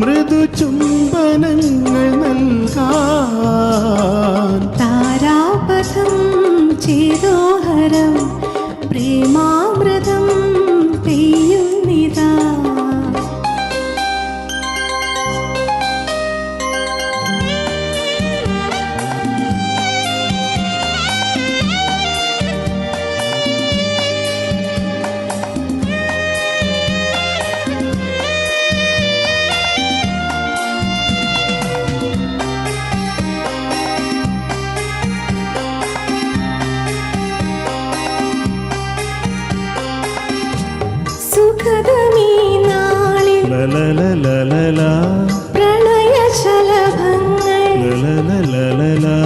മൃദുചുംബനങ്ങൾ നൽകാൻ. താരാപഥം ചേതോഹരം പ്രേമാമൃതം പെയ്യുന്നിതാ. സുഖദമീ നാളിൽ ലലലലലലാ പ്രണയശലഭങ്ങൾ ലലലലലലാ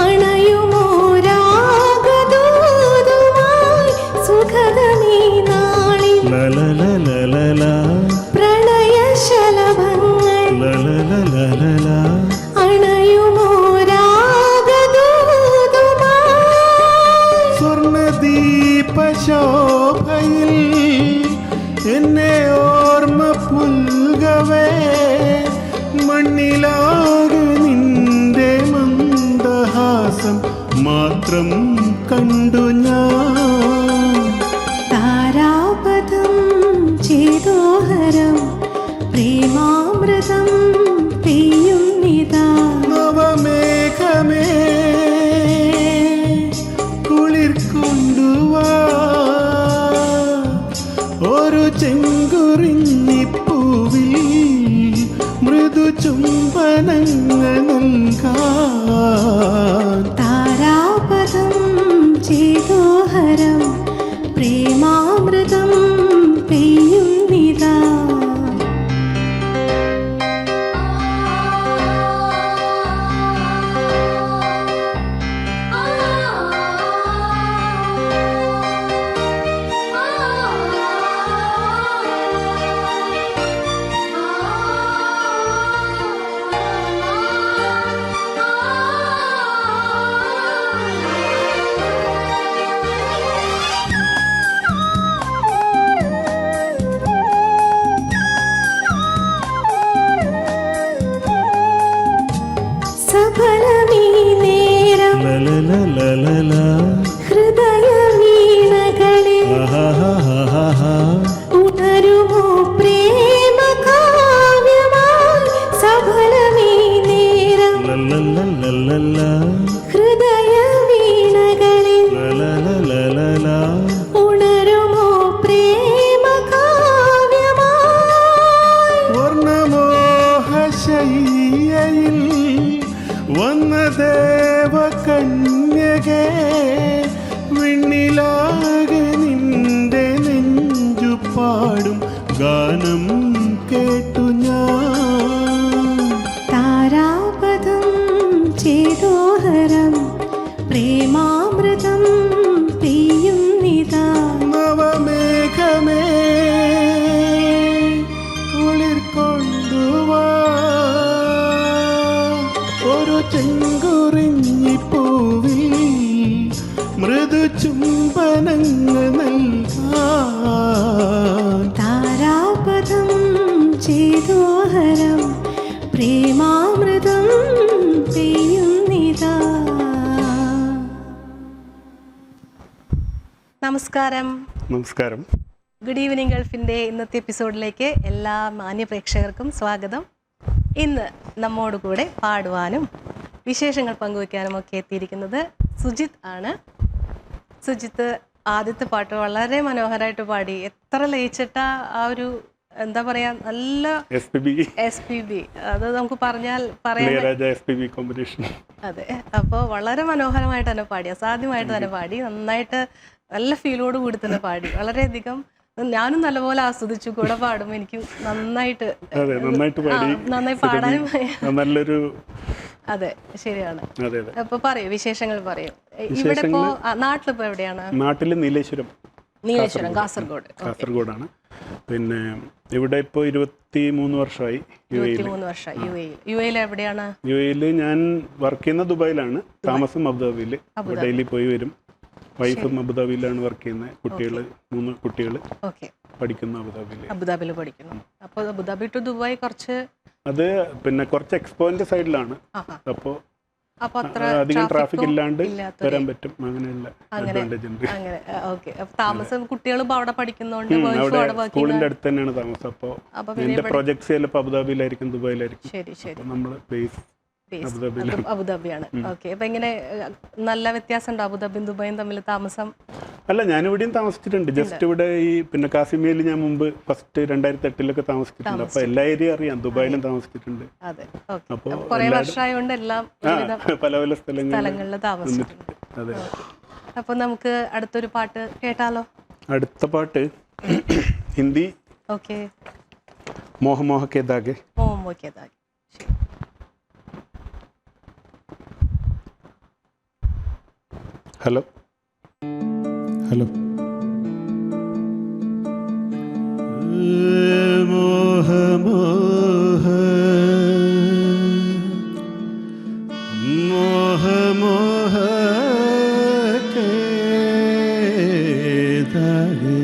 അണയുമോ രാഗദൂതുമായി. സുഖദമീ നാളിൽ ലലലലലലാ പ്രണയശലഭങ്ങൾ ലലലലലലാ അണയുമോ രാഗദൂതുമായി. സ്വർണദീപശോഭയിൽ എന്നെ ഓർമ്മ പുൽകവേ മണ്ണിലാകെ നിന്റെ മന്ദഹാസം മാത്രം കണ്ടു ഞാൻ. താരാപഥം ചേതോഹരം പ്രേമാമൃതം പെയ്യുന്നിതാ. നവമേഘമേ കുളിർ കൊണ്ടുവാ ഒരു ചെങ്കുറിഞ്ഞിപ്പൂവിൽ മൃദുചുംബനങ്ങൾ നൽകാൻ. താരാപഥം ചേതോഹരം പ്രേമാമൃതം പെയ്യുന്നിതാ. സഫലമീ നേരം ലലലലലലാ ഹൃദയവീണകളിൽ ആഹാഹാഹാഹാ ഉണരുമോ പ്രേമകാവ്യമായി. സഫലമീ നേരം ലലലലലലാ ഹൃദയവീണകളിൽ ലലലലലലാ ഉണരുമോ പ്രേമകാവ്യമായി. വർണ്ണമോഹശയ്യയിൽ വന്ന ദേവകന്യകേ വിണ്ണിലാകെ നിന്റെ നെഞ്ചു പാടും ഗാനം കേട്ടു ഞാൻ. താരാപഥം ചേതോഹരം പ്രേമാമൃതം പെയ്യുന്നിതാ. നവമേഘമേ കുളിർ കൊണ്ടുവാ ഒരു ചെങ്കുറിഞ്ഞിപ്പൂവിൽ മൃദുചുംബനങ്ങൾ നൽകാൻ. താരാപഥം ചേതോഹരം പ്രേമാമൃതം പെയ്യുന്നിതാ. നമസ്കാരം. നമസ്കാരം. ഗുഡ് ഈവനിങ് ഗൾഫിൻ്റെ ഇന്നത്തെ എപ്പിസോഡിലേക്ക് എല്ലാ മാന്യ പ്രേക്ഷകർക്കും സ്വാഗതം. ഇന്ന് നമ്മോട് കൂടെ പാടുവാനും വിശേഷങ്ങൾ പങ്കുവയ്ക്കാനും ഒക്കെ എത്തിയിരിക്കുന്നത് സുജിത്ത് ആണ്. സുജിത്ത് ആദ്യത്തെ പാട്ട് വളരെ മനോഹരമായിട്ട് പാടി. എത്ര ലയിച്ചിട്ട ആ ഒരു എന്താ പറയാ, നല്ല SPB അത് നമുക്ക് പറഞ്ഞാൽ പറയാൻ. അതെ, അപ്പോൾ വളരെ മനോഹരമായിട്ട് തന്നെ പാടി, അസാധ്യമായിട്ട് തന്നെ പാടി, നന്നായിട്ട് നല്ല ഫീലോട് കൂടി തന്നെ പാടി. വളരെയധികം ഞാനും നല്ലപോലെ ആസ്വദിച്ചു. കൂടെ പാടുമ്പോൾ എനിക്ക് നന്നായി പാടാനും നല്ലൊരു. അതെ, ശരിയാണ്. അപ്പൊ പറയൂ, വിശേഷങ്ങൾ പറയൂ. ഇവിടെ ഇപ്പോ നാട്ടിലിപ്പോ എവിടെയാണ്? നാട്ടില് നീലേശ്വരം, കാസർഗോഡാണ്. പിന്നെ ഇവിടെ ഇപ്പോൾ 23 വർഷമായി. 23 വർഷമായി യു എയിൽ. എവിടെയാണ്? യു എയിൽ ഞാൻ വർക്ക് ചെയ്യുന്ന ദുബായിലാണ്. താമസം അബുദാബിയിൽ. ഡെയിലി പോയി വരും. വൈഫും അബുദാബിയിലാണ് വർക്ക് ചെയ്യുന്നത്. 3 കുട്ടികൾ പഠിക്കുന്നു അബുദാബിയിൽ പഠിക്കുന്നു. അപ്പോൾ അബുദാബി ടു ദുബായ് കുറച്ച് അത് പിന്നെ കുറച്ച് എക്സ്പോയിന്റ് സൈഡിലാണ്, അപ്പോൾ അപ്പൊ അത്ര അധികം ട്രാഫിക് ഇല്ലാണ്ട് ഇല്ലാത്ത വരാൻ പറ്റും. അങ്ങനെയുള്ള അഡ്വാൻറ്റേജ് ഉണ്ട്. അങ്ങനെ ഓക്കെ. താമസം കുട്ടികളും അവിടെ പഠിക്കുന്നോണ്ട് അവിടെ സ്കൂളിന്റെ അടുത്ത് തന്നെയാണ് താമസം. അപ്പോൾ എന്റെ പ്രോജക്ട്സ് ചിലപ്പോൾ അബുദാബിയിലായിരിക്കും, ദുബായിലായിരിക്കും. ശരി ശരി. നമ്മൾ ബേസ് അബുദാബിയാണ്. ഓക്കെ. അപ്പൊ ഇങ്ങനെ നല്ല വ്യത്യാസം ഉണ്ടോ അബുദാബിയും ദുബായും തമ്മിൽ താമസം? അല്ല, ഞാനിവിടെയും താമസിച്ചിട്ടുണ്ട്. ജസ്റ്റ് ഇവിടെ ഈ പിന്നെ കാസിമിയയിൽ ഞാൻ മുമ്പ് ഫസ്റ്റ് 2008 താമസിച്ചിട്ടുണ്ട്. അപ്പൊ എല്ലാ ഏരിയ അറിയാം. ദുബായിലും താമസിച്ചിട്ടുണ്ട്. അപ്പോൾ കുറെ വർഷമായോണ്ട് എല്ലാം പല പല സ്ഥലങ്ങളിൽ താമസിച്ചിട്ടുണ്ട്. അതെ. അപ്പൊ നമുക്ക് അടുത്തൊരു പാട്ട് കേട്ടാലോ? അടുത്ത പാട്ട് ഹിന്ദി. ഓക്കെ. മോഹ മോഹ കെ ദാഗെ. മോഹ മോഹ കെ ദാഗെ. Hello hello. മോഹ മോഹ മോഹ മോഹ കേ ദാഗെ.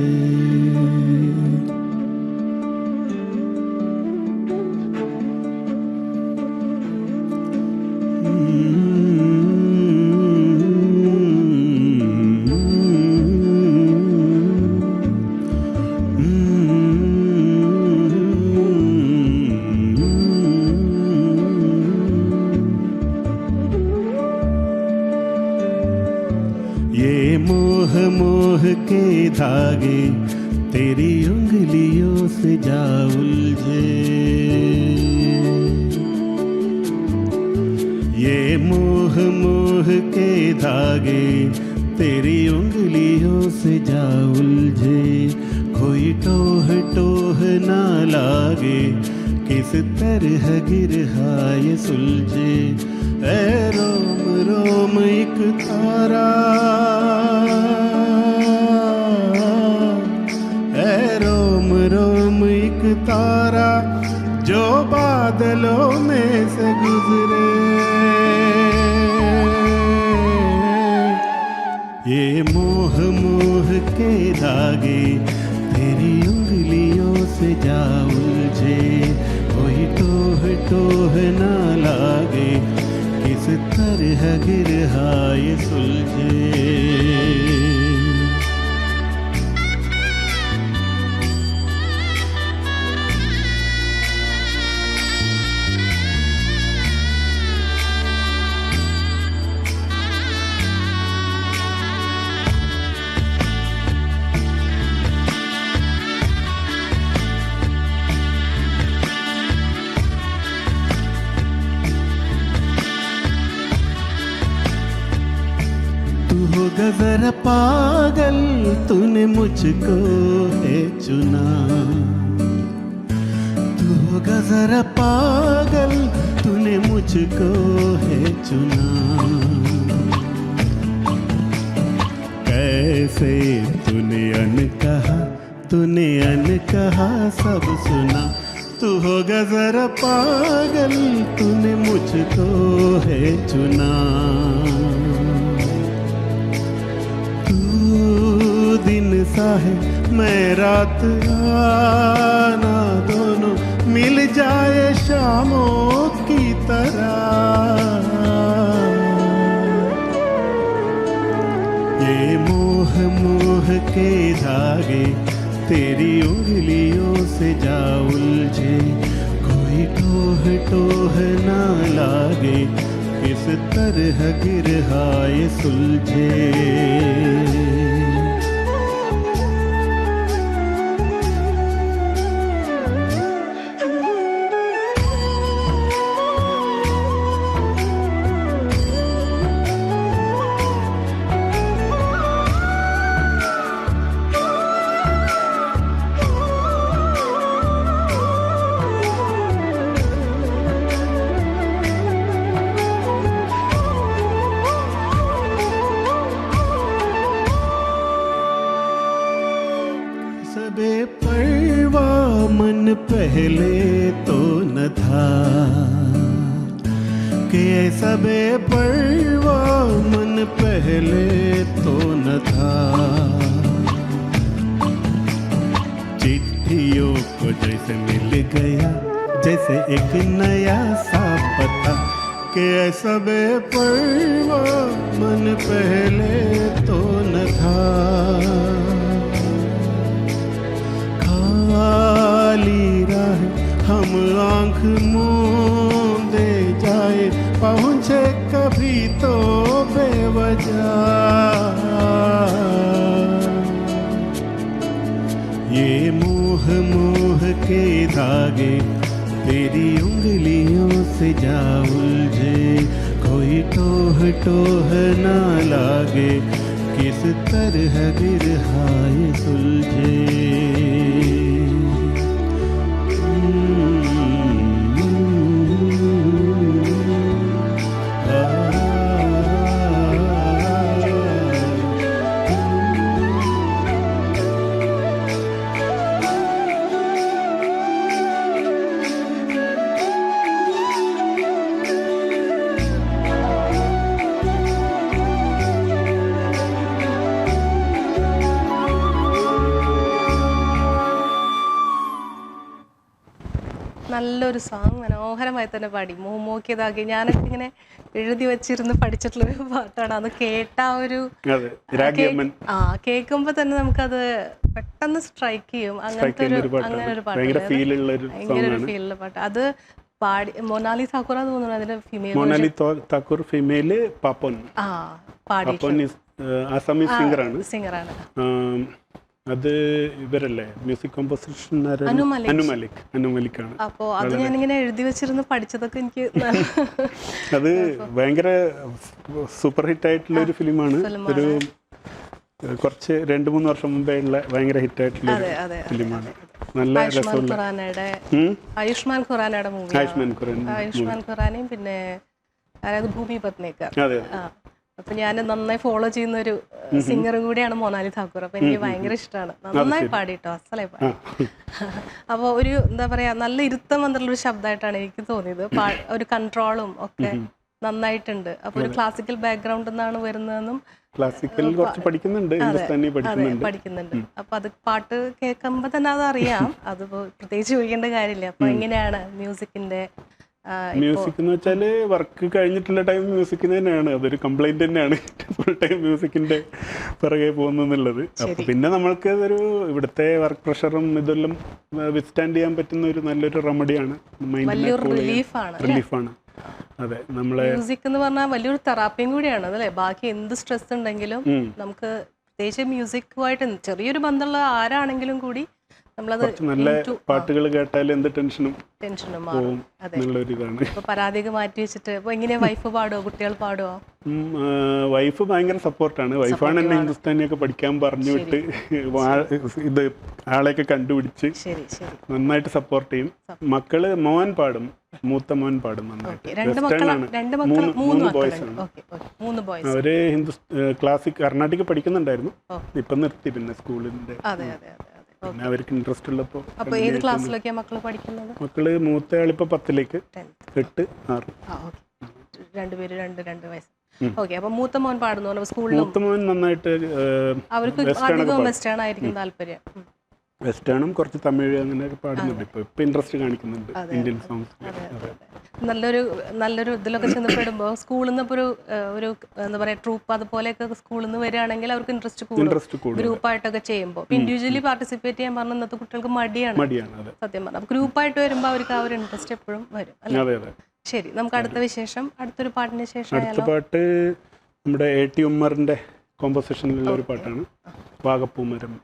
के धागे तेरी उंगलियों से जा उलझे, ये मोह मोह के धागे तेरी उंगलियों से जा उलझे, कोई टोह टोह ना लागे किस तरह गिरहा ये सुलझे, ऐ रोम रोम एक तारा, रोम एक तारा जो बादलों में से गुजरे, ये मोह मोह के धागे तेरी उंगलियों से जा उलझे, कोई टोह टोह ना लागे किस तरह गिरहा ये सुलझे। गजर पागल तूने मुझको है चुना, तू गजर पागल तूने मुझको है चुना, कैसे तूने अनकहा सब सुना, तू हो गजर पागल तूने मुझको है चुना, दिन सा है मैं रात आना, दोनों मिल जाए शामों की तरह, ये मोह मोह के धागे तेरी उंगलियों से जा उलझे, कोई टोह टोह ना लागे किस तरह गिरहा ये सुलझे। पहले तो न था कि ऐसा बेपरवा मन पहले तो न था, चिट्ठियों को जैसे मिल गया जैसे एक नया सा पता कि ऐसा बेपरवाह मन पहले तो न था। खाली राह हम आंख मूंदे जाए, पहुँचे कभी तो बेवजह। ये मोह मोह के धागे तेरी उंगलियों से जा उलझे, कोई टोह टोह ना लागे, किस तरह बिरहाए सुलझे। നല്ലൊരു സോങ് മനോഹരമായി തന്നെ പാടി. മോമോക്കിയതാക്കി ഞാനൊക്കെ ഇങ്ങനെ എഴുതി വെച്ചിരുന്ന് പഠിച്ചിട്ടുള്ളൊരു പാട്ടാണ്. അത് കേട്ട ഒരു കേൾക്കുമ്പോൾ തന്നെ നമുക്കത് പെട്ടെന്ന് സ്ട്രൈക്ക് ചെയ്യും. അങ്ങനത്തെ ഒരു പാട്ട്, ഭയങ്കര ഫീലുള്ള പാട്ട്. അത് പാടി മൊനാലി താക്കൂർ തോന്നുന്നു അതിന്റെ ഫീമെയിൽ. മൊനാലി താക്കൂർ ഫീമെയില് പാപ്പോൻ. പാടി സിംഗറാണ്. അത് ഇവരല്ലേ മ്യൂസിക് കോമ്പോസിഷൻ അനുമലിക്കാണ്. അപ്പോ അത് ഞാനിങ്ങനെ എഴുതി വെച്ചിരുന്ന് പഠിച്ചതൊക്കെ എനിക്ക് അത് ഭയങ്കര സൂപ്പർ ഹിറ്റ് ആയിട്ടുള്ള ഒരു ഫിലിമാണ്. ഒരു കുറച്ച് 2-3 വർഷം മുമ്പേ ഉള്ള ഭയങ്കര ഹിറ്റ് ആയിട്ടുള്ള ഫിലിമാണ്. നല്ല രസമുള്ള ആയുഷ്മാൻ ഖുറാനയുടെ മൂവി. ആയുഷ്മാൻ ഖുറാനയും പിന്നെ ഭൂമി പത്നേക്കർ. അപ്പൊ ഞാൻ നന്നായി ഫോളോ ചെയ്യുന്ന ഒരു സിംഗറും കൂടിയാണ് മൊനാലി താക്കൂർ. അപ്പൊ എനിക്ക് ഭയങ്കര ഇഷ്ടമാണ്. നന്നായി പാടിട്ടോ, അസലായി പാടി. അപ്പോൾ ഒരു എന്താ പറയാ നല്ല ഇരുത്തം വന്നിട്ടുള്ള ഒരു ശബ്ദമായിട്ടാണ് എനിക്ക് തോന്നിയത്. ഒരു കൺട്രോളും ഒക്കെ നന്നായിട്ടുണ്ട്. അപ്പൊ ഒരു ക്ലാസിക്കൽ ബാക്ക്ഗ്രൗണ്ട് നിന്നാണ് വരുന്നതെന്നും പഠിക്കുന്നുണ്ട്. അപ്പൊ അത് പാട്ട് കേൾക്കുമ്പോ തന്നെ അതറിയാം. അത് പ്രത്യേകിച്ച് ചോദിക്കേണ്ട കാര്യമില്ല. അപ്പൊ എങ്ങനെയാണ് മ്യൂസിക്കിന്റെ മ്യൂസിക് എന്ന് വെച്ചാല് വർക്ക് കഴിഞ്ഞിട്ടുള്ള ടൈം മ്യൂസിക്കിന് തന്നെയാണ്. അതൊരു കംപ്ലൈന്റ് തന്നെയാണ്, ഫുൾ ടൈം മ്യൂസിക്കിന്റെ പിറകെ പോകുന്നുള്ളത്. അപ്പൊ പിന്നെ നമ്മൾക്ക് അതൊരു ഇവിടുത്തെ വർക്ക് പ്രഷറും ഇതെല്ലാം വിത്ത്സ്റ്റാൻഡ് ചെയ്യാൻ പറ്റുന്ന ഒരു നല്ലൊരു റെമഡിയാണ്, റിലീഫാണ്. അതെ, നമ്മളെ മ്യൂസിക് എന്ന് പറഞ്ഞാൽ വലിയൊരു തെറാപ്പിയും കൂടിയാണ് അതല്ലേ. ബാക്കി എന്ത് സ്ട്രെസ് ഉണ്ടെങ്കിലും നമുക്ക് പ്രത്യേകിച്ച് മ്യൂസിക്കുമായിട്ട് ചെറിയൊരു ബന്ധമുള്ള ആരാണെങ്കിലും കൂടി നല്ല പാട്ടുകൾ കേട്ടാൽ എന്ത് ടെൻഷനും മാറും. പരാതിയൊക്കെ മാറ്റി വെച്ചിട്ട് എങ്ങനെയാ വൈഫ് പാടുവോ, കുട്ടികൾ പാടുവോ? വൈഫ് ഭയങ്കര സപ്പോർട്ടാണ്. വൈഫാണ് എന്നെ ഹിന്ദുസ്ഥാനിയൊക്കെ പഠിക്കാൻ പറഞ്ഞു വിട്ട് ഇത് ആളെയൊക്കെ കണ്ടുപിടിച്ച് നന്നായിട്ട് സപ്പോർട്ട് ചെയ്യും. മക്കള് മോൻ പാടും, മൂത്ത മോൻ പാടും നന്നായിട്ട്. 3 ബോയ്സ് ആണ്. അവര് ക്ലാസിക് കർണാട്ടിക് പഠിക്കുന്നുണ്ടായിരുന്നു, ഇപ്പൊ നിർത്തി. പിന്നെ സ്കൂളിന്റെ പിന്നെ അവർക്ക് ഇൻട്രസ്റ്റ് ഉള്ളപ്പോ. മക്കള് മൂത്തയാളിപ്പോ 10ലേക്ക്, 8, 6. മൂത്ത മോൻ നന്നായിട്ട് വെസ്റ്റേണും കുറച്ച് തമിഴ് അങ്ങനെയൊക്കെ പാടുന്നുണ്ട്. ഇപ്പൊ ഇൻട്രസ്റ്റ് കാണിക്കുന്നുണ്ട് ഇന്ത്യൻ സോങ്സ്. നല്ലൊരു ഇതിലൊക്കെ ചെന്നപ്പെടുമ്പോ സ്കൂളിൽ നിന്ന് ഒരു എന്താ പറയാ ട്രൂപ്പ് അതുപോലെയൊക്കെ സ്കൂളിൽ നിന്ന് വരികയാണെങ്കിൽ അവർക്ക് ഇൻട്രസ്റ്റ് കൂടും. ഗ്രൂപ്പായിട്ടൊക്കെ ചെയ്യുമ്പോൾ ഇൻഡിവിജ്വലി പാർട്ടിസിപ്പേറ്റ് ചെയ്യാൻ പറഞ്ഞ ഇന്നത്തെ കുട്ടികൾക്ക് മടിയാണ് സത്യം പറഞ്ഞാൽ. ഗ്രൂപ്പായിട്ട് വരുമ്പോൾ അവർക്ക് ആ ഒരു ഇൻട്രസ്റ്റ് എപ്പോഴും വരും അല്ലേ. ശരി, നമുക്ക് അടുത്ത വിശേഷം, അടുത്തൊരു പാട്ടിന് ശേഷം. അടുത്ത പാട്ട് നമ്മുടെ A.T. ഉമ്മറിന്റെ കോമ്പോസിഷനിലുള്ള ഒരു പാട്ടാണ്, വാഗപ്പൂമരം.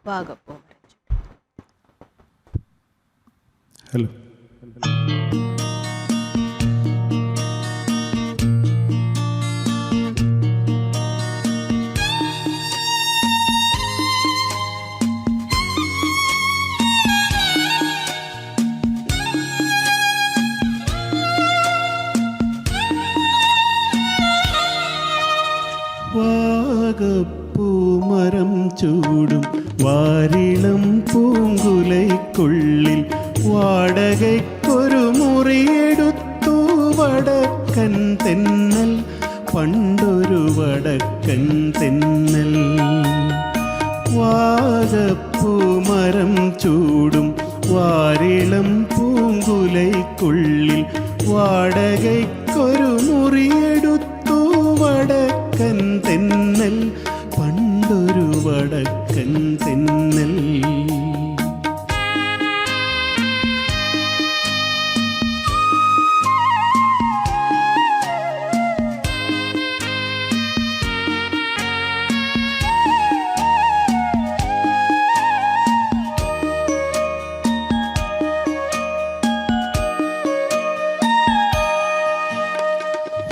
ഹലോ. വാഗപ്പൂമരം ചൂടും വാരിളം പൂങ്കുലയ്ക്കുള്ളിൽ വാടകയ്ക്കൊരു മുറിയെടുത്തു വടക്കൻ തെന്നൽ, പണ്ടൊരു വടക്കൻ തെന്നൽ. വാഗപ്പൂമരം ചൂടും വാരിളം പൂങ്കുലയ്ക്കുള്ളിൽ വാടകയ്ക്കൊരു മുറിയെടുത്തു വടക്കൻ തെന്നൽ, പണ്ടൊരു വടക്കൻ തെന്നൽ.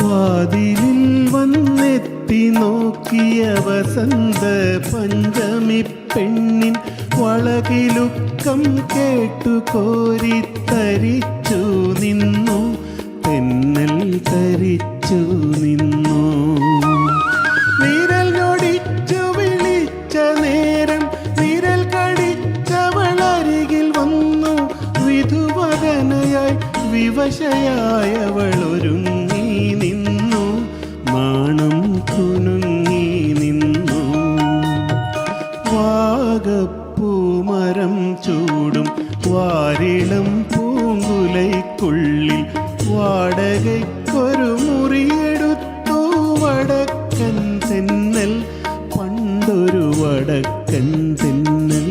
വാതിലിൽ വന്നെത്തി നോക്കിയ വസന്ത പഞ്ചമി പെണ്ണിൻ വളകിലുക്കം കേട്ടു കോരിത്തരിച്ചു നിന്നു, തെന്നൽ തരിച്ചു നിന്നു. വിരൽ ഞൊടിച്ചു വിളിച്ച നേരം വിരൽ കടിച്ചവളരികിൽ വന്നു, വിധുവദനയായി വിവശയായവൾ ഒരുങ്ങി നിന്നു, മാണം കുനുങ്ങി നിന്നു. വാഗപ്പൂമരം ചൂടും വാരിളം പൂങ്കുലയ്ക്കുള്ളിൽ വാടകയ്ക്കൊരു മുറിയെടുത്തു വടക്കൻ തെന്നൽ, പണ്ടൊരു വടക്കൻ തെന്നൽ.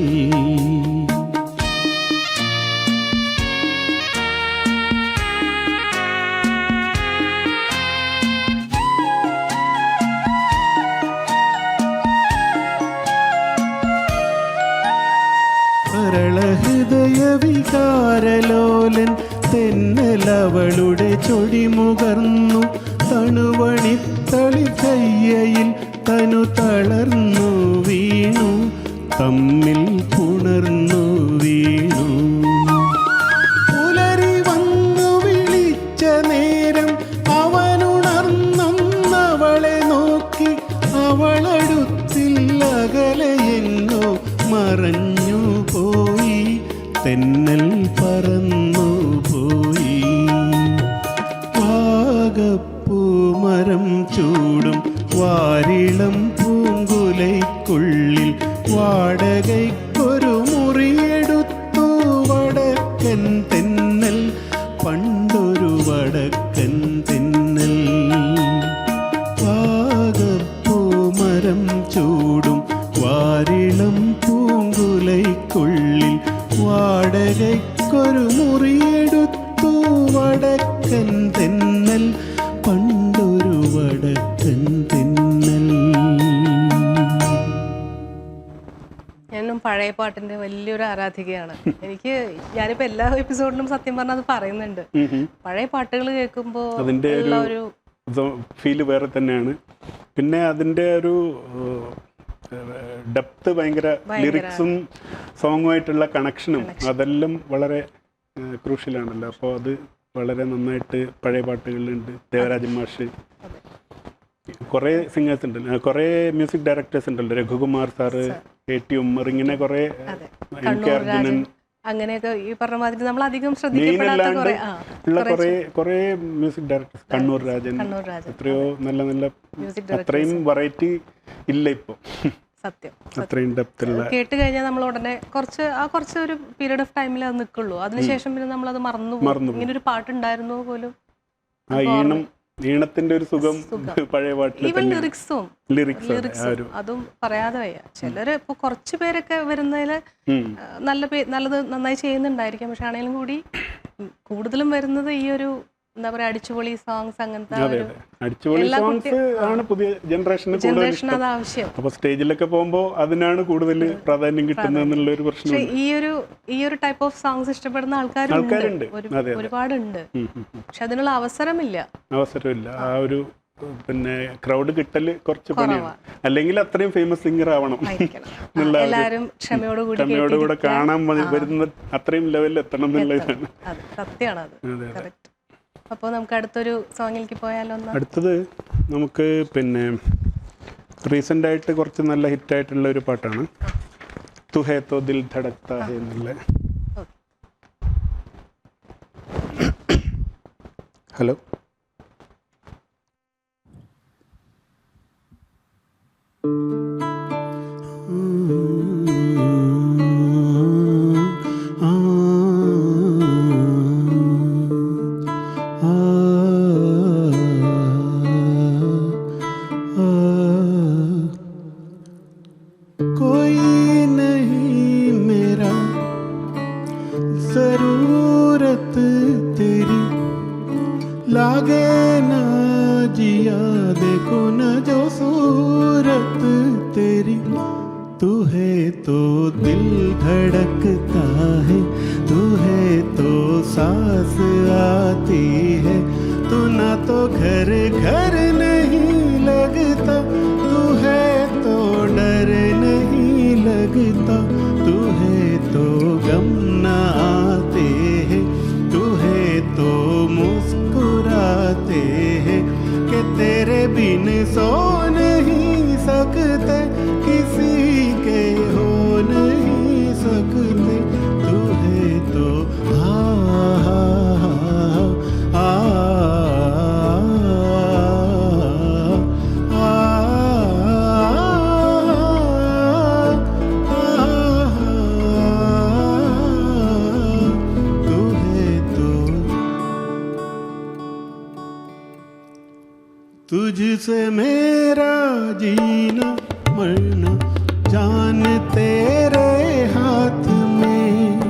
ഹൃദയ വികാരലോലൻ തെന്നലവളുടെ ചൊടിമുകർന്നു, തണുവണിത്തളി കയ്യയിൽ തനു തളർന്നു വീണു, തമ്മിൽ പുണർന്നു വീണു. പുലരി വന്നു വിളിച്ച നേരം അവനുണർന്നവളെ നോക്കി, അവളടുത്തില്ല അകലെയെങ്ങോ മറഞ്ഞു പോയി, തെന്നൽ പറന്നു പോയി. വാഗപ്പൂമരം ചൂടും വാരിളം പൂങ്കുലയ്ക്കുള്ളിൽ വാടകയ്ക്കൊരു മുറിയെടുത്തു വടക്കൻ തെന്നൽ, പണ്ടൊരു വടക്കൻ തെന്നൽ. വാഗപ്പൂമരം ചൂടും വാരിളം പൂങ്കുലയ്ക്കുള്ളിൽ വാടകയ്ക്കൊരു മുറിയെടുത്തു വടക്കൻ തെന്നൽ, പണ്ടൊരു വടക്കൻ തെന്നൽ. ഞാനും പഴയ പാട്ടിന്റെ വലിയൊരു ആരാധികയാണ്. ഞാനിപ്പോ എല്ലാ എപ്പിസോഡിലും സത്യം പറഞ്ഞാൽ അത് പറയുന്നുണ്ട്. പഴയ പാട്ടുകൾ കേൾക്കുമ്പോൾ അതിന്റെ ഒരു ഫീല് വേറെ തന്നെയാണ്. പിന്നെ അതിന്റെ ഒരു ഡെപ്ത് ഭയങ്കര, ലിറിക്സും സോങ്ങുമായിട്ടുള്ള കണക്ഷനും അതെല്ലാം വളരെ ക്രൂഷ്യലാണല്ലോ. അപ്പോൾ അത് വളരെ നന്നായിട്ട് പഴയ പാട്ടുകളിലുണ്ട്. ദേവരാജൻ മാഷ്, കുറേ സിംഗേഴ്സ് ഉണ്ടല്ലോ, കുറേ മ്യൂസിക് ഡയറക്ടേഴ്സ് ഉണ്ടല്ലോ, രഘുകുമാർ സാറ്, A.T. ഉമ്മർ, ഇങ്ങനെ കുറേ, M.K. അർജുനൻ, അങ്ങനെയൊക്കെ ഈ പറഞ്ഞ മാതിരി നമ്മൾ അധികം ശ്രദ്ധിക്കപ്പെടാത്ത കുറേ മ്യൂസിക് ഡയറക്ടേഴ്സ്, കണ്ണൂർ രാജൻ, എത്രയോ നല്ല നല്ല, അത്രയും വെറൈറ്റി ഇല്ല ഇപ്പൊ. സത്യം, അത്രയും ഡെപ്തുള്ള കേട്ട് കഴിഞ്ഞാൽ നമ്മൾ ഉടനെ കുറച്ച് ഒരു പീരീഡ് ഓഫ് ടൈമിൽ അത് നിൽക്കുള്ളൂ. അതിനുശേഷം പിന്നെ നമ്മൾ അത് മറന്നു. ഇങ്ങനെ ഒരു പാട്ടുണ്ടായിരുന്നു പോലും. ആ ഈണത്തിന്റെ ഒരു സുഖം പഴയ പാട്ടിൽ, ലിറിക്സും അതും പറയാതെ വയ്യ. ചിലര് ഇപ്പൊ കുറച്ചു പേരൊക്കെ വരുന്നതില് നല്ലത് നന്നായി ചെയ്യുന്നുണ്ടായിരിക്കും. പക്ഷെ ആണെങ്കിലും കൂടി കൂടുതലും വരുന്നത് ഈ ഒരു എന്താ പറയാ അടിച്ചുപൊളി സോങ്സ്, അങ്ങനത്തെ പുതിയ ജനറേഷൻ അത് ആവശ്യം. അപ്പൊ സ്റ്റേജിലൊക്കെ പോകുമ്പോ അതിനാണ് കൂടുതൽ പ്രാധാന്യം കിട്ടുന്നത് എന്നുള്ള ഒരു പ്രശ്നം. ഈ ഒരു ടൈപ്പ് ഓഫ് സോങ്സ് ഇഷ്ടപ്പെടുന്ന ആൾക്കാരുണ്ട്, ഒരുപാടുണ്ട്. പക്ഷെ അതിനുള്ള അവസരമില്ല. ആ ഒരു പിന്നെ ക്രൗഡ് കിട്ടല് കുറച്ച് പണിയാണ്. അല്ലെങ്കിൽ അത്രയും ഫേമസ് സിംഗർ ആവണം, എല്ലാവരും ക്ഷമയോടുകൂടെ കാണാൻ വരുന്ന അത്രയും ലെവലിൽ എത്തണം എന്നുള്ള ഇതാണ്. സത്യമാണ് അത്. അപ്പോൾ നമുക്ക് അടുത്തൊരു സോങ്ങിലേക്ക് പോയാലോ? അടുത്തത് നമുക്ക് പിന്നെ റീസെൻ്റ് ആയിട്ട് കുറച്ച് നല്ല ഹിറ്റായിട്ടുള്ള ഒരു പാട്ടാണ്, തു ഹേ തോ ദിൽ ധടക്താ ഹേ എന്നുള്ള. ഹലോ, ആ लागे ना जिया देखो न जो सूरत तेरी, तू है तो दिल धड़कता है, तू है तो सांस आती है, तू ना तो घर घर नहीं लगता, तू है तो डर नहीं लगता, तू है तो गम ना आते हैं, तू है तो मुस्कुराते हैं, कि तेरे बिन सो नहीं सकते, किसी के हो नहीं सकते, तू है तो तू है तो तुझसे मेरा जीना मरना जान तेरे हाथ में,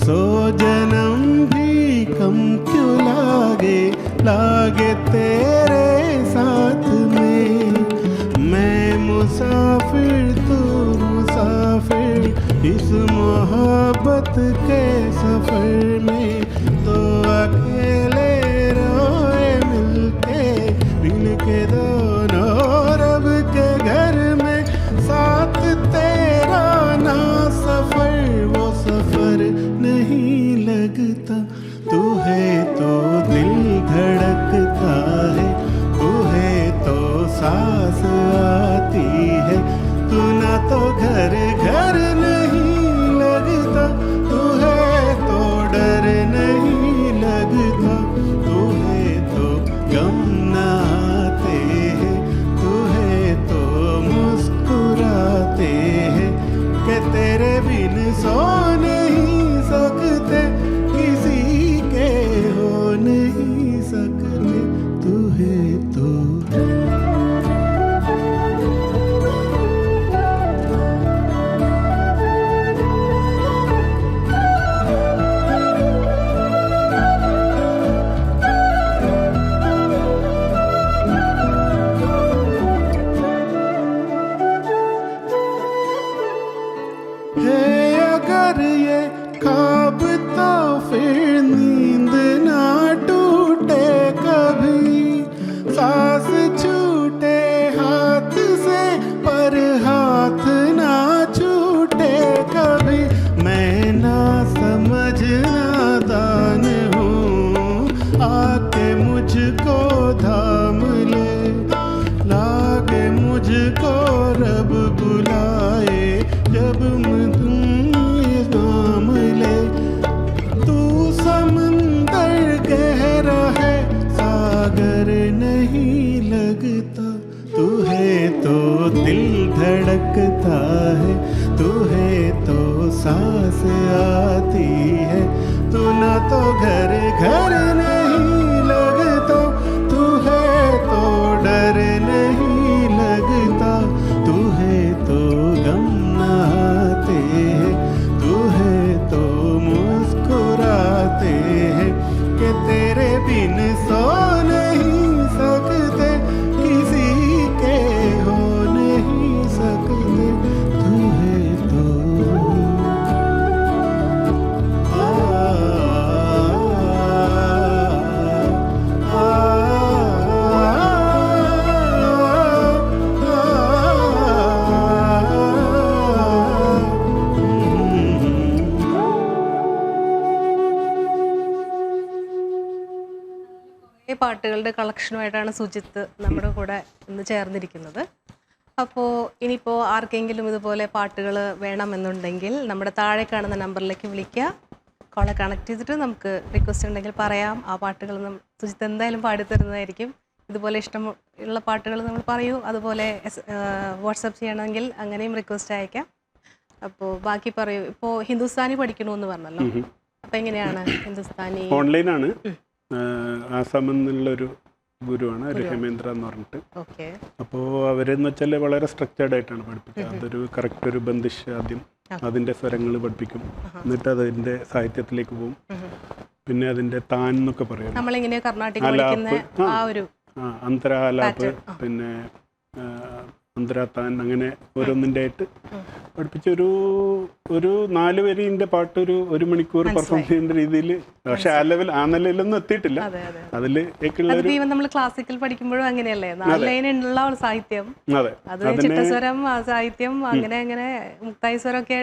सौ जन्म भी कम क्यों लागे लागे तेरे साथ में, मैं मुसाफिर तू मुसाफिर इस मोहब्बत के सफर में, तो अकेले रोए मिलके दोनों रब के घर में, साथ तेरा ना सफर वो सफर नहीं लगता, तू है तो दिल धड़कता है, तू है तो सांस आती है, तू ना तो घर घर नहीं लगता, तू है तो डर नहीं लगता, तू है तो गम ना आते हैं, तू है तो मुस्कुराते हैं, कि तेरे बिन सो नहीं सकते, किसी के हो नहीं सकते, तू है तो है अगर ये ख्वाब तो फिर नींद ना टूटे कभी, सांस छूटे हाथ से पर हाथ ना छूटे कभी, मैं ना समझ नादान हूँ, आके मुझको थाम ले, लागे मुझको रब बुलाए, जब तुम नाम ले, तू समंदर गहरा है सागर नहीं लगता, तू है तो दिल धड़कता है, तू है तो सांस आती है, तू ना तो घर घर नहीं लगता, तू है तो डर नहीं लगता, तू है तो गम ना आते हैं, तू है तो मुस्कुराते हैं, कि तेरे बिन सो नहीं सकते, किसी के हो नहीं सकते, तू है तो ഈ പാട്ടുകളുടെ കളക്ഷനുമായിട്ടാണ് സുജിത്ത് നമ്മുടെ കൂടെ ഇന്ന് ചേർന്നിരിക്കുന്നത്. അപ്പോൾ ഇനിയിപ്പോൾ ആർക്കെങ്കിലും ഇതുപോലെ പാട്ടുകൾ വേണമെന്നുണ്ടെങ്കിൽ നമ്മുടെ താഴെ കാണുന്ന നമ്പറിലേക്ക് വിളിക്കുക, കോളെ കണക്ട് ചെയ്തിട്ട് നമുക്ക് റിക്വസ്റ്റ് ഉണ്ടെങ്കിൽ പറയാം. ആ പാട്ടുകൾ സുജിത്ത് എന്തായാലും പാടിത്തരുന്നതായിരിക്കും. ഇതുപോലെ ഇഷ്ടമുള്ള പാട്ടുകൾ നമ്മൾ പറയൂ. അതുപോലെ വാട്സപ്പ് ചെയ്യണമെങ്കിൽ അങ്ങനെയും റിക്വസ്റ്റ് അയക്കാം. അപ്പോൾ ബാക്കി പറയൂ. ഇപ്പോൾ ഹിന്ദുസ്ഥാനി പഠിക്കണമെന്ന് പറഞ്ഞല്ലോ, അപ്പോൾ എങ്ങനെയാണ് ഹിന്ദുസ്ഥാനി? ഓൺലൈനാണ്. ആസാമിൽ നിന്നുള്ളൊരു ഗുരുവാണ്, ഒരു ഹേമേന്ദ്ര എന്ന് പറഞ്ഞിട്ട്. അപ്പോൾ അവരെന്ന് വെച്ചാൽ വളരെ സ്ട്രക്ചേർഡ് ആയിട്ടാണ് പഠിപ്പിക്കുക. അതൊരു കറക്റ്റ് ഒരു ബന്ദിഷ് ആദ്യം അതിൻ്റെ സ്വരങ്ങൾ പഠിപ്പിക്കും, എന്നിട്ട് അതിൻ്റെ സാഹിത്യത്തിലേക്ക് പോകും. പിന്നെ അതിൻ്റെ താൻ എന്നൊക്കെ പറയാം, നമ്മളിങ്ങനെ കർണാട്ടിക് പഠിക്കുന്ന ആ ഒരു അന്തരാലാപ്പ്, പിന്നെ അന്തരാത്താൻ, അങ്ങനെ ഓരോന്നിൻ്റെ ആയിട്ട് പഠിപ്പിച്ചൊരു 4 വരിൻ്റെ പാട്ട് ഒരു മണിക്കൂർ പെർഫോം ചെയ്യുന്ന രീതിയിൽ. പക്ഷെ ആ നിലയിലൊന്നും എത്തിയിട്ടില്ല. അതിൽ നമ്മൾ ക്ലാസിക്കൽ പഠിക്കുമ്പോഴും അങ്ങനെയല്ലേ, 4 ലൈനുള്ള സാഹിത്യം, അത് ചിട്ടസ്വരം, ആ സാഹിത്യം, അങ്ങനെ അങ്ങനെ മുക്തായി സ്വരം ഒക്കെ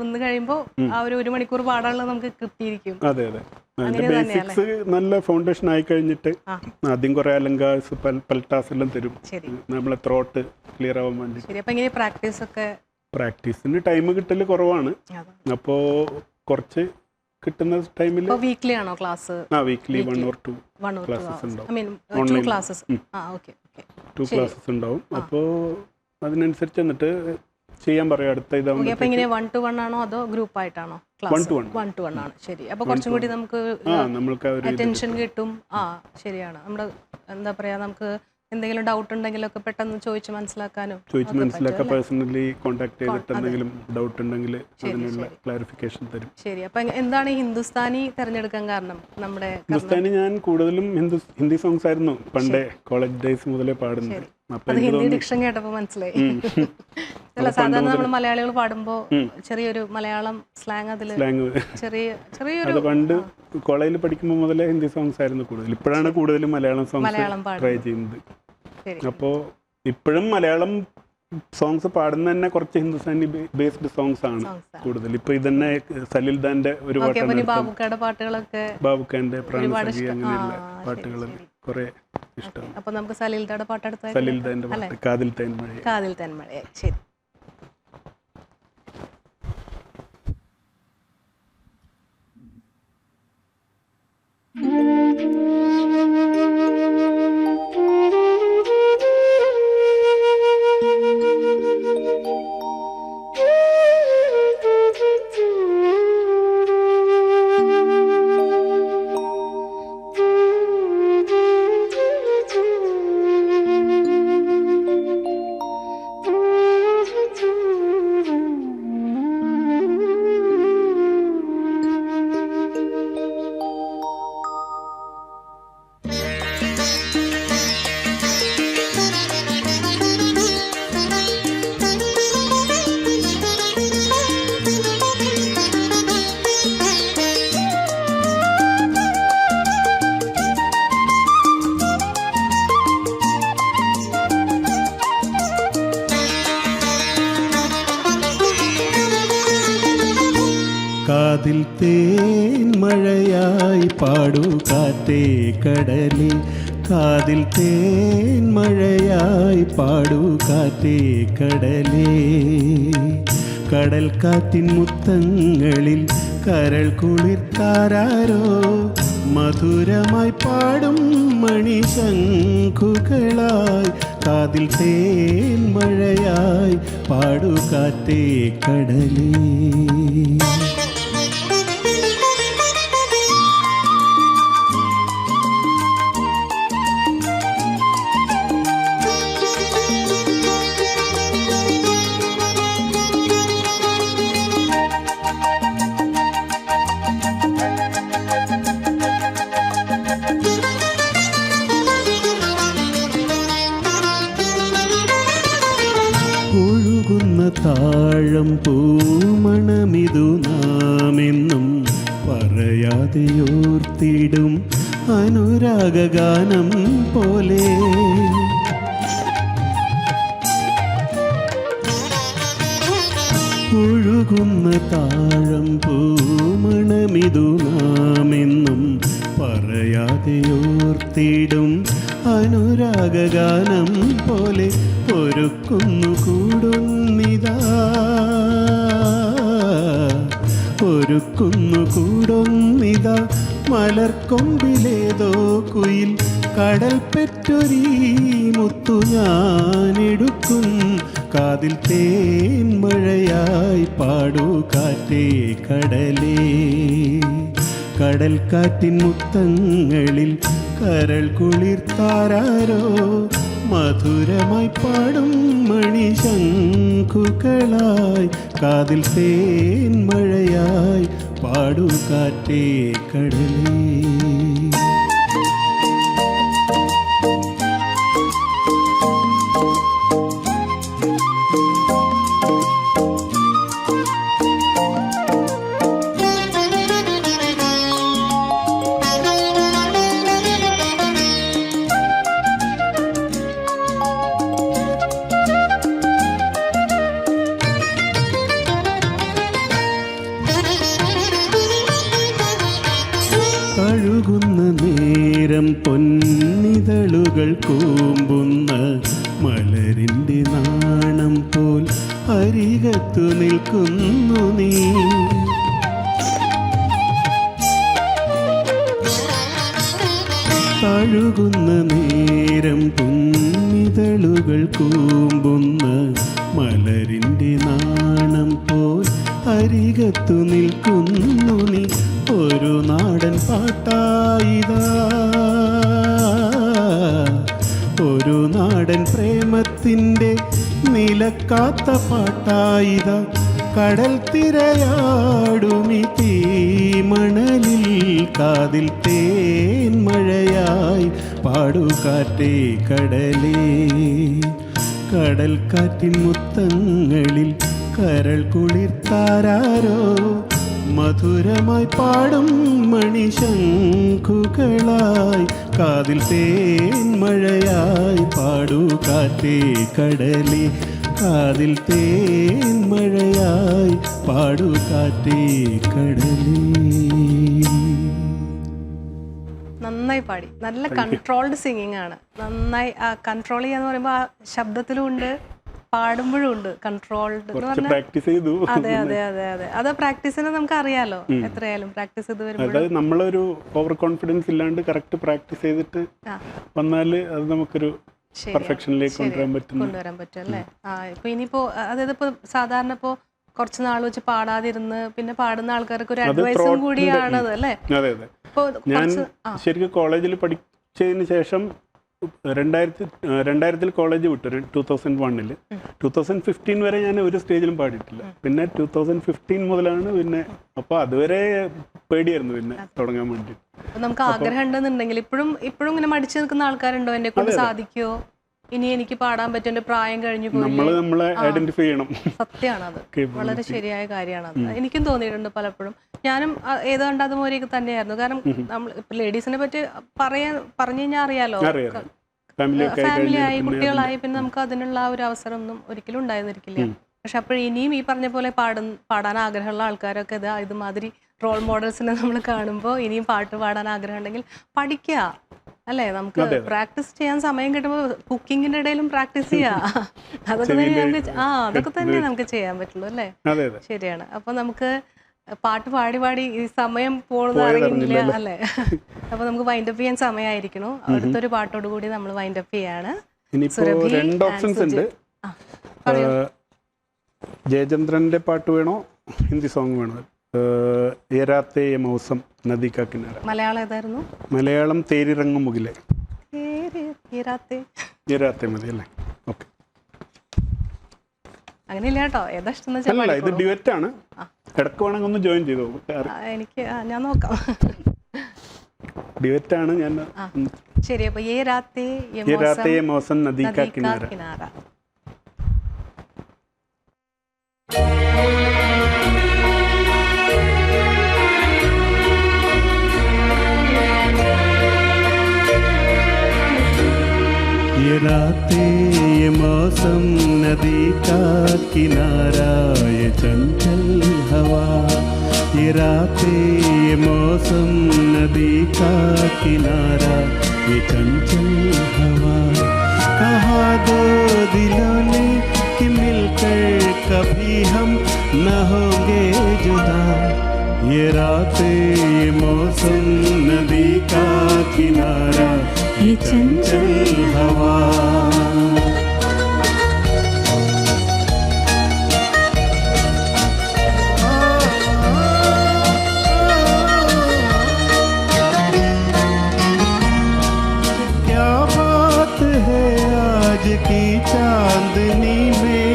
വന്ന് കഴിയുമ്പോൾ ആ ഒരു മണിക്കൂർ പാടാനുള്ളത് നമുക്ക് കിട്ടിയിരിക്കും. അതെ അതെ, അതിന്റെ ബേസിക്സ് നല്ല ഫൗണ്ടേഷൻ ആയി കഴിഞ്ഞിട്ട് ആദ്യം കുറെ അലങ്കാസ് പൽട്ടാസ് എല്ലാം തരും നമ്മളെ ത്രോട്ട് ക്ലിയർ ആവാൻ വേണ്ടി. പ്രാക്ടീസിന് ടൈം കിട്ടൽ കുറവാണ്, അപ്പോൾ കുറച്ച് കിട്ടുന്ന ടൈമിൽ വീക്ക്ലി ആണോ ക്ലാസ്? വീക്ക്ലി 1 or 2 ക്ലാസ്സസ് ഉണ്ടാവും, 2 ക്ലാസ്സസ് ഉണ്ടാവും. അപ്പോൾ അതിനനുസരിച്ച് എന്നിട്ട് ചെയ്യാൻ പറയാം. അടുത്ത ഇതാവുമ്പോൾ 1 to 1 ആണോ അതോ ഗ്രൂപ്പ് ആയിട്ടാണോ ക്ലാസ്? 1 to 1 ആണ്. ശരി, അപ്പോൾ കുറച്ചും കൂടി നമുക്ക് അറ്റൻഷൻ കിട്ടും. ശരിയാണ്. നമ്മുടെ എന്താ പറയാ, നമുക്ക് എന്തെങ്കിലും ഡൗട്ട് ഉണ്ടെങ്കിലൊക്കെ പെട്ടെന്ന് ചോദിച്ച് മനസ്സിലാക്കാൻ പേഴ്സണലി കോൺടാക്ട് ചെയ്തിട്ട് എന്തെങ്കിലും ഡൗട്ട് ഉണ്ടെങ്കിൽ അതിനുള്ള ക്ലാരിഫിക്കേഷൻ തരും. ശരി, അപ്പൊ എന്താണ് ഹിന്ദുസ്ഥാനി തിരഞ്ഞെടുക്കാൻ കാരണം? നമ്മുടെ ഹിന്ദുസ്ഥാനി ഞാൻ കൂടുതലും ഹിന്ദി സോങ്സ് ആയിരുന്നു പണ്ടേ കോളേജ് ഡേയ്സ് മുതലേ പാടുന്നത്. ഹിന്ദി ഡിക്ഷൻ കേട്ടപ്പോ മനസ്സിലായി. അല്ല, സാധാരണ നമ്മൾ മലയാളികൾ പാടുമ്പോ ചെറിയൊരു മലയാളം സ്ലാങ് അതില് ചെറിയൊരു പണ്ട് കോളേജിൽ പഠിക്കുമ്പോൾ മുതലേ ഹിന്ദി സോങ്സ് ആയിരുന്നു കൂടുതൽ. ഇപ്പോഴാണ് കൂടുതലും മലയാളം സോങ്സ് ട്രൈ ചെയ്യുന്നത്. അപ്പോൾ ഇപ്പോഴും മലയാളം സോങ്സ് പാടുന്ന തന്നെ കുറച്ച് ഹിന്ദുസ്ഥാനി ബേസ്ഡ് സോങ്സ് ആണ് കൂടുതൽ. ഇപ്പൊ ഇതന്നെ സലിൽ ദാന്റെ ഒരു പാട്ടുകളൊക്കെ, ബാബുഖാന്റെ പ്രാണസഖി, അങ്ങനെയുള്ള പാട്ടുകൾ കുറെ ഇഷ്ടമാണ്. അപ്പൊ നമുക്ക് സലിൽ ദാന്റെ പാട്ടെടുത്ത സലിൽ ദാന്റെ പാട്ട് കാതിൽ തേൻമഴ. ശരി. കാതിൽ തേൻ മഴയായി പാടൂ കാറ്റേ കടലേ, കാതിൽ തേൻ മഴയായി പാടൂ കാറ്റേ കടലേ. കടൽ കാറ്റിൻ മുത്തങ്ങളിൽ കരൾ കുളിർത്താരോ, മധുരമായി പാടും മണിശംഖുകളായി. കാതിൽ തേൻ മഴയായി പാടൂ കാറ്റേ കടലേ. താഴം പൂമണമിതു നാമെന്നും പറയാതെയോർത്തിടും അനുരാഗഗാനം പോലെ. ഒഴുകുന്ന താഴം പൂമണമിതു നാമെന്നും പറയാതെയോർത്തിടും അനുരാഗഗാനം പോലെ. ഒരുക്കുന്നു കൂടുന്നിതാ, ഒരുക്കുന്നു കൂടുന്നിതാ മലർക്കൊമ്പിലേതോ കുയിൽ. കടൽ പെറ്റൊരീ മുത്തു ഞാനെടുക്കും. കാതിൽ തേൻ മഴയായി പാടൂ കാറ്റേ കടലേ. കടൽ കാറ്റിൻ മുത്തങ്ങളിൽ കരൾ കുളിർത്താരോ, മധുരമായി പാടും മണിശംഖുകളായി. കാതിൽ തേൻ മഴയായി പാടു കാറ്റേ കടലേ. കഴുകുന്ന നേരം പൊന്നിതളുകൾ കൂമ്പുന്ന മലരിൻ്റെ നാണം പോൽ അരികത്തു നിൽക്കുന്നു നീ. കഴുകുന്ന നേരം പൊന്നിതളുകൾ കൂമ്പുന്ന മലരിൻ്റെ നാണം പോൽ അരികത്തു നിൽക്കുന്നു നീ. ഒരു നാടൻ പാട്ടായിതാ, ഒരു നാടൻ പ്രേമത്തിൻ്റെ നിലക്കാത്ത പാട്ടായിതാ. കടൽ തിരയാടുമി തീമണലിൽ കാതിൽ തേൻ മഴയായി പാടുകാറ്റേ കടലേ. കടൽ കാറ്റിൻ മുത്തങ്ങളിൽ കരൾ കുളിർത്താരോ മധുരമായി പാടും മണിശംഖുകളായി കാതിൽ തേൻ മഴയായി പാടുകാറ്റേ കടലേ. കാതിൽ തേൻ മഴയായി പാടുകാറ്റേ കടലേ. നന്നായി പാടി. നല്ല കൺട്രോൾഡ് സിംഗിങ് ആണ്. നന്നായി കൺട്രോൾ ചെയ്യാന്ന് പറയുമ്പോൾ ആ ശബ്ദത്തിലും ഉണ്ട്, പാടുമ്പോഴും ഉണ്ട് കൺട്രോൾഡ് എന്ന് പറഞ്ഞാൽ. പ്രാക്ടീസ് ചെയ്തു. അതെ അതെ അതെ അതെ, അത് പ്രാക്ടീസിന് നമുക്ക് അറിയാലോ, എത്രയായാലും പ്രാക്ടീസ് ചെയ്ത് വരുമ്പോൾ. അതായത് നമ്മളൊരു ഓവർ കോൺഫിഡൻസ് ഇല്ലാണ്ട് കറക്റ്റ് പ്രാക്ടീസ് ചെയ്തിട്ട് വന്നാല് അത് നമുക്കൊരു പെർഫെക്ഷനിലേക്ക് കൊണ്ടുവരാൻ പറ്റും അല്ലേ. ഇപ്പൊ ഇനിയിപ്പോ അതായത് ഇപ്പൊ സാധാരണ ഇപ്പോ കുറച്ച് നാൾ വെച്ച് പാടാതിരുന്ന് പിന്നെ പാടുന്ന ആൾക്കാർക്ക് ഒരു അഡ്വൈസും കൂടിയാണത് അല്ലേ. അതെ അതെ. ഞാൻ ശരിക്കും കോളേജിൽ പഠിച്ചതിന് ശേഷം 2000 കോളേജ് വിട്ടു. 2001 2015 വരെ ഞാൻ ഒരു സ്റ്റേജിലും പാടിയിട്ടില്ല. പിന്നെ 2015 മുതലാണ് പിന്നെ. അപ്പോൾ അതുവരെ പേടിയായിരുന്നു പിന്നെ തുടങ്ങാൻ വേണ്ടി. നമുക്ക് ആഗ്രഹം ഉണ്ടെന്നുണ്ടെങ്കിൽ ഇപ്പോഴും ഇങ്ങനെ മടിച്ചു നിൽക്കുന്ന ആൾക്കാരുണ്ടോ? എന്നെ കൊണ്ട് സാധിക്കുമോ, ഇനി എനിക്ക് പാടാൻ പറ്റും, എന്റെ പ്രായം കഴിഞ്ഞു പോയി, നമ്മളെ ഐഡന്റിഫൈ ചെയ്യണം. സത്യമാണത്, വളരെ ശരിയായ കാര്യമാണത്. എനിക്കും തോന്നിയിട്ടുണ്ട് പലപ്പോഴും. ഞാനും ഏതാണ്ട് അതുപോലെയൊക്കെ തന്നെയായിരുന്നു. കാരണം നമ്മൾ ലേഡീസിനെ പറ്റി പറഞ്ഞു കഴിഞ്ഞാൽ അറിയാലോ, ഫാമിലി ആയി കുട്ടികളായി പിന്നെ നമുക്ക് അതിനുള്ള ആ ഒരു അവസരം ഒന്നും ഒരിക്കലും ഉണ്ടായിരുന്നിരിക്കില്ല. പക്ഷെ അപ്പോൾ ഇനിയും ഈ പറഞ്ഞ പോലെ പാടാൻ ആഗ്രഹമുള്ള ആൾക്കാരൊക്കെ ഇതുമാതിരി റോൾ മോഡൽസിനെ നമ്മൾ കാണുമ്പോൾ ഇനിയും പാട്ട് പാടാൻ ആഗ്രഹം ഉണ്ടെങ്കിൽ പഠിക്കുക അല്ലേ. നമുക്ക് പ്രാക്ടീസ് ചെയ്യാൻ സമയം കിട്ടുമ്പോൾ കുക്കിങ്ങിന്റെ ഇടയിലും പ്രാക്ടീസ് ചെയ്യാം. അതൊക്കെ തന്നെ അതൊക്കെ തന്നെ നമുക്ക് ചെയ്യാൻ പറ്റുള്ളൂ അല്ലേ. ശരിയാണ്. അപ്പൊ നമുക്ക് പാട്ട് പാടി ഈ സമയം പോകുന്നത് അറിയുന്നില്ല അല്ലേ. അപ്പൊ നമുക്ക് വൈൻഡപ്പ് ചെയ്യാൻ സമയമായിരിക്കണു. അടുത്തൊരു പാട്ടോട് കൂടി നമ്മൾ വൈൻഡപ്പ് ചെയ്യാണ്. രണ്ട് ഓപ്ഷൻസ് ഉണ്ട്. ജയചന്ദ്രന്റെ പാട്ട് വേണോ ഹിന്ദി സോങ് വേണോ? ഏരാത്തെ മൗസം നദി കാ കിനാര. മലയാളം ഏതായിരുന്നു? മലയാളം തേരിറങ്ങും മുകിലെ. ഏരാത്തെ മതി അല്ലേ. ഓക്കെ. അങ്ങനെയില്ല കേട്ടോ, ഏതാ ഇഷ്ടം? ഇത് ഡ്യുവറ്റ് ആണ്. ഇടക്ക് വേണമെങ്കിൽ ഒന്ന് ജോയിൻ ചെയ്തോ. ഞാൻ നോക്കാം. ഡ്യുവറ്റ് ആണ്. ഞാൻ ശരി. അപ്പൊ ഏരാത്തെ മൗസം നദി കാ കിനാര. ये रातें ये मौसम नदी का किनारा ये चंचल हवा. ये रातें ये मौसम नदी का किनारा ये चंचल हवा. कहा दो दिलों ने कि मिलकर कभी हम न होंगे जुदा. ये रातें ये मौसम नदी का किनारा ये चंचल हवा. क्या बात है आज की चांदनी में,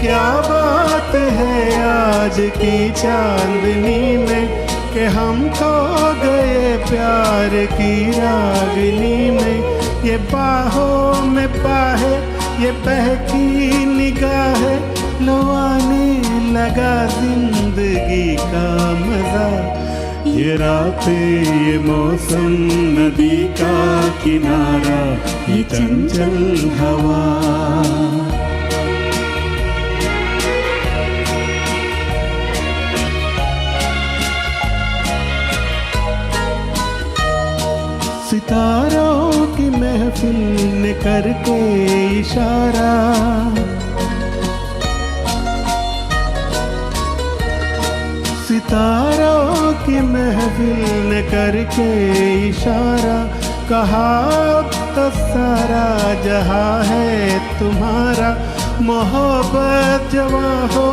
क्या बात है आज की चांदनी में कि हम खो गए प्यार की रागनी में। ये बाहों में बाहें, ये बहकी निगाहें, लो आने लगा जिंदगी का मजा। ये रातें, ये मौसम, नदी का किनारा, ये चंचल हवा। सितारों की महफिल ने करके इशारा, सितारों की महफिल ने करके इशारा, कहा तो सारा जहां है तुम्हारा। मोहब्बत जवां हो,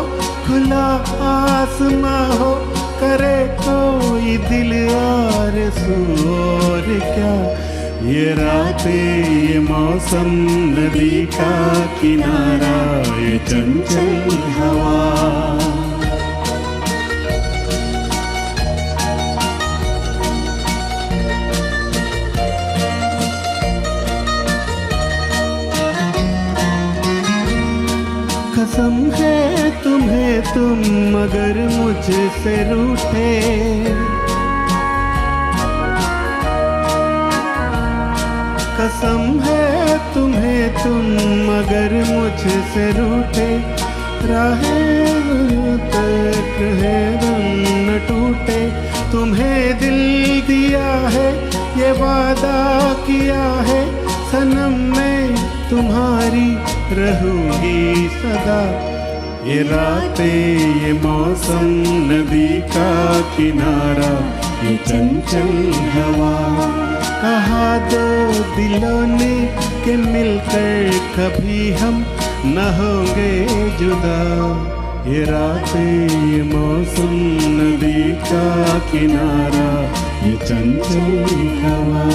खुला आसमां हो, करे कोई दिल आरज़ू और क्या। ये रातें, ये मौसम, नदी का किनारा, ये चंचल हवा। कसम है तुम्हें तुम मगर मुझसे रूठे, कसम है तुम्हें तुम मगर मुझसे रूठे। राहें तक है दम न टूटे, तुम्हें दिल दिया है ये वादा किया है, सनम मैं तुम्हारी रहूंगी सदा। ये रातें, ये मौसम, नदी का किनारा, ये चंचल हवा। कहा दो दिलों ने कि मिलकर कभी हम न होंगे जुदा। ये रातें, ये मौसम, नदी का किनारा, ये चंचल हवा।